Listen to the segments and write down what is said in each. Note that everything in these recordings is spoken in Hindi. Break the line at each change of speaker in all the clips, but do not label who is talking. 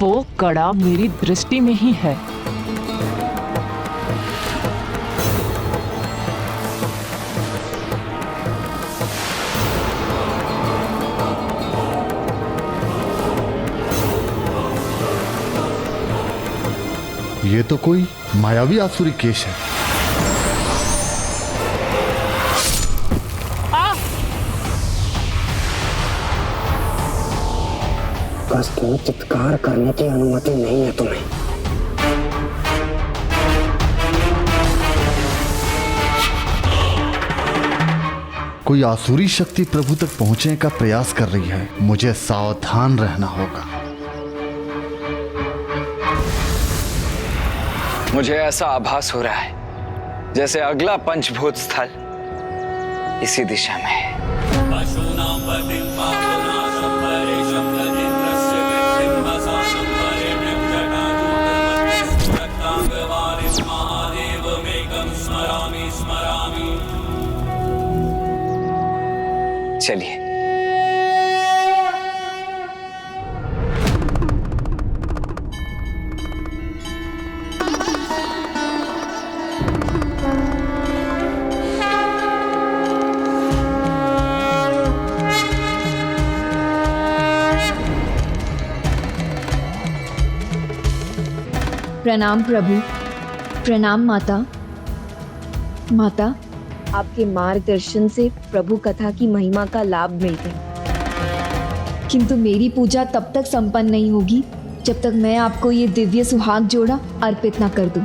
वो कड़ा मेरी दृष्टि में ही है।
ये तो कोई मायावी आसुरी केश है।
कष्ट में चित्कार करने की अनुमति नहीं है तुम्हें।
कोई आसुरी शक्ति प्रभु तक पहुंचने का प्रयास कर रही है। मुझे सावधान रहना होगा।
मुझे ऐसा आभास हो रहा है जैसे अगला पंचभूत स्थल इसी दिशा में है। चलिए।
प्रणाम प्रभु। प्रणाम माता। माता, आपके मार्गदर्शन से प्रभु कथा की महिमा का लाभ मिलता है, किंतु मेरी पूजा तब तक संपन्न नहीं होगी जब तक मैं आपको ये दिव्य सुहाग जोड़ा अर्पित ना कर दूं।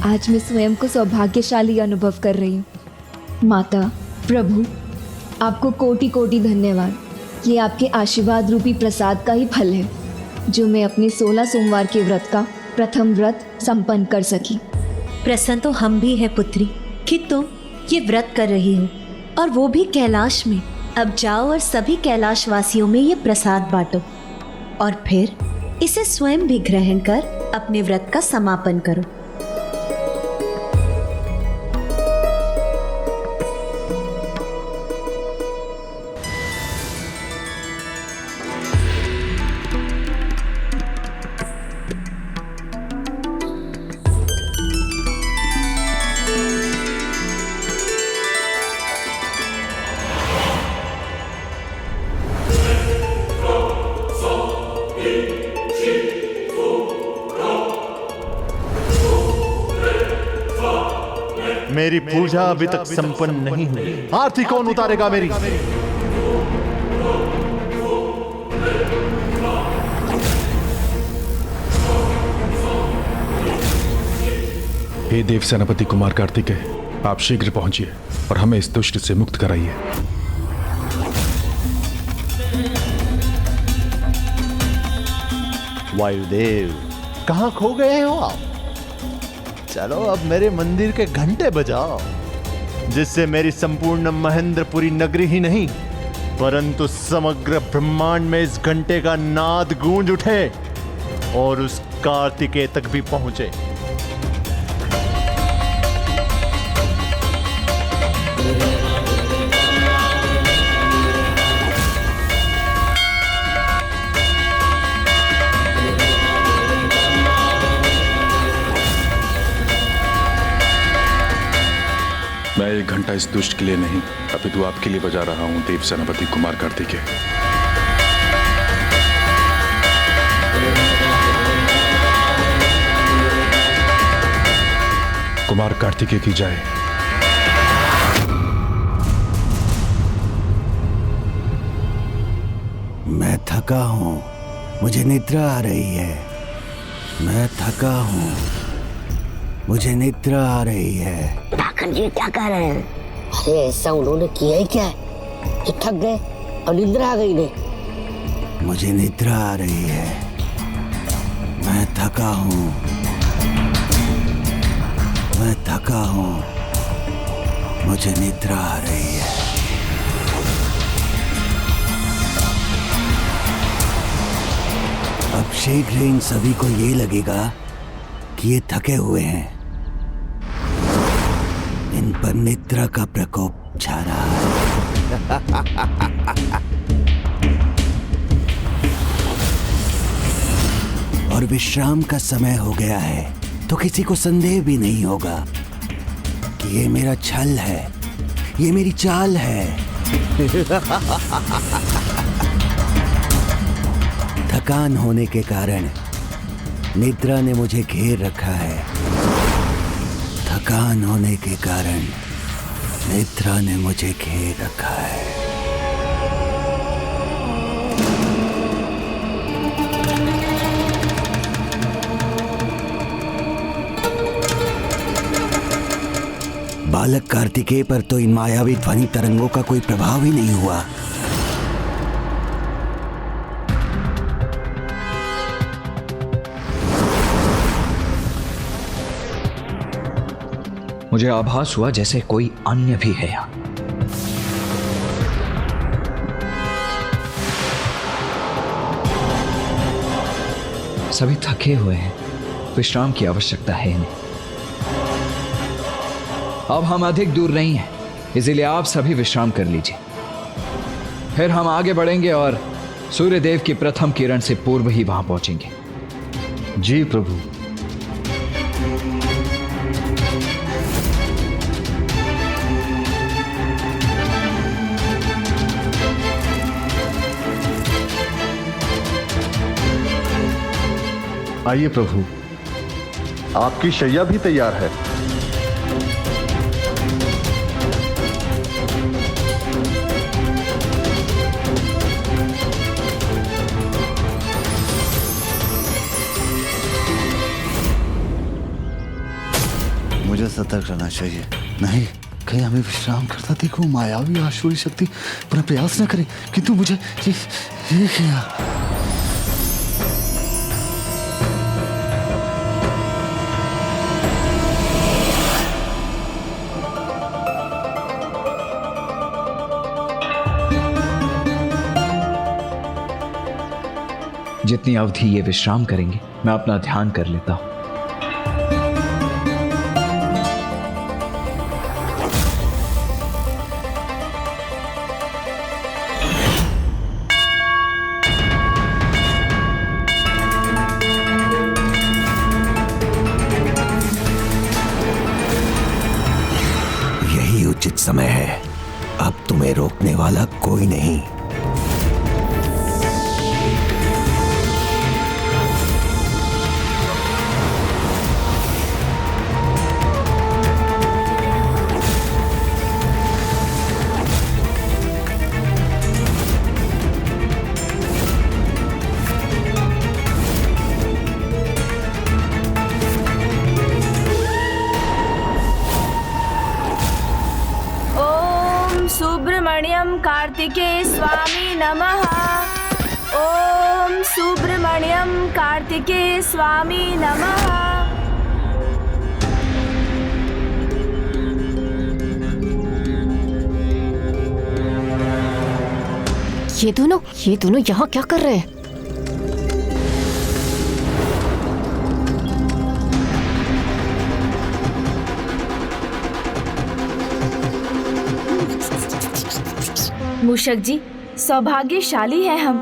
आज मैं स्वयं को सौभाग्यशाली अनुभव कर रही हूँ। माता, प्रभु, आपको कोटि कोटि धन्यवाद। ये आपके आशीर्वाद रूपी प्रसाद का ही फल है जो मैं अपने 16 सोमवार के व्रत का प्रथम व्रत संपन्न कर सकी।
प्रसन्न तो हम भी है पुत्री कि तुम ये व्रत कर रही हो, और वो भी कैलाश में। अब जाओ और सभी कैलाश वासियों में ये प्रसाद बांटो और फिर इसे स्वयं भी ग्रहण कर अपने व्रत का समापन करो।
मेरी पूजा अभी तक संपन्न नहीं हुई। आरती कौन उतारेगा मेरी?
हे देव सेनापति कुमार कार्तिकेय, आप शीघ्र पहुंचिए और हमें इस दुष्ट से मुक्त कराइए।
वायुदेव, कहां खो गए हो आप? चलो अब मेरे मंदिर के घंटे बजाओ, जिससे मेरी संपूर्ण महेंद्रपुरी नगरी ही नहीं परंतु समग्र ब्रह्मांड में इस घंटे का नाद गूंज उठे और उस कार्तिकेय तक भी पहुंचे।
मैं एक घंटा इस दुष्ट के लिए नहीं अपितु आपके लिए बजा रहा हूं, देव सेनापति कुमार कार्तिकेय। कुमार कार्तिकेय की जय।
मैं थका हूँ, मुझे निद्रा आ रही है। मैं थका हूँ, मुझे निद्रा आ रही है।
पाखंड जी क्या कह रहे हैं? अरे ऐसा उन्होंने किया ही क्या है? ये थक गए और निद्रा आ गई ने।
मुझे निद्रा आ रही है, मैं थका हूँ, मैं थका हूँ, मुझे निद्रा आ रही है। अब शीघ्र इन सभी को ये लगेगा कि ये थके हुए हैं। इन पर निद्रा का प्रकोप छा रहा है। और विश्राम का समय हो गया है, तो किसी को संदेह भी नहीं होगा कि ये मेरा छल है, ये मेरी चाल है। थकान होने के कारण निद्रा ने मुझे घेर रखा है। थकान होने के कारण निद्रा ने मुझे घेर रखा है। बालक कार्तिकेय पर तो इन मायावी ध्वनि तरंगों का कोई प्रभाव ही नहीं हुआ।
मुझे आभास हुआ जैसे कोई अन्य भी है यहाँ। सभी थके हुए हैं, विश्राम की आवश्यकता है इन्हें। अब हम अधिक दूर नहीं हैं, इसीलिए आप सभी विश्राम कर लीजिए। फिर हम आगे बढ़ेंगे और सूर्यदेव की प्रथम किरण से पूर्व ही वहां पहुंचेंगे।
जी प्रभु। आइए प्रभु, आपकी शैया भी तैयार है। मुझे सतर्क रहना चाहिए, नहीं कहीं हमें विश्राम करता देखो मायावी आसुरी शक्ति पर प्रयास न करे, किंतु मुझे ये किया।
जितनी अवधि ये विश्राम करेंगे, मैं अपना ध्यान कर लेता हूं।
यही उचित समय है, अब तुम्हें रोकने वाला कोई नहीं।
सुब्रमण्यम कार्तिकेय स्वामी नमः। ओम सुब्रमण्यम कार्तिकेय स्वामी नमः।
ये दोनों यहाँ क्या कर रहे हैं?
मूषक जी, सौभाग्यशाली है हम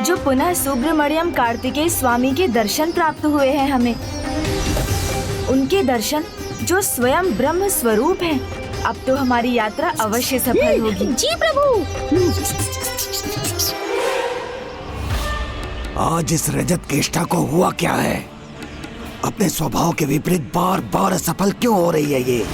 जो पुनः सुब्रमण्यम कार्तिकेय स्वामी के दर्शन प्राप्त हुए हैं हमें। उनके दर्शन जो स्वयं ब्रह्म स्वरूप हैं। अब तो हमारी यात्रा अवश्य सफल होगी।
जी प्रभु।
आज इस रजत केष्टा को हुआ क्या है? अपने स्वभाव के विपरीत बार बार असफल क्यों हो रही है ये?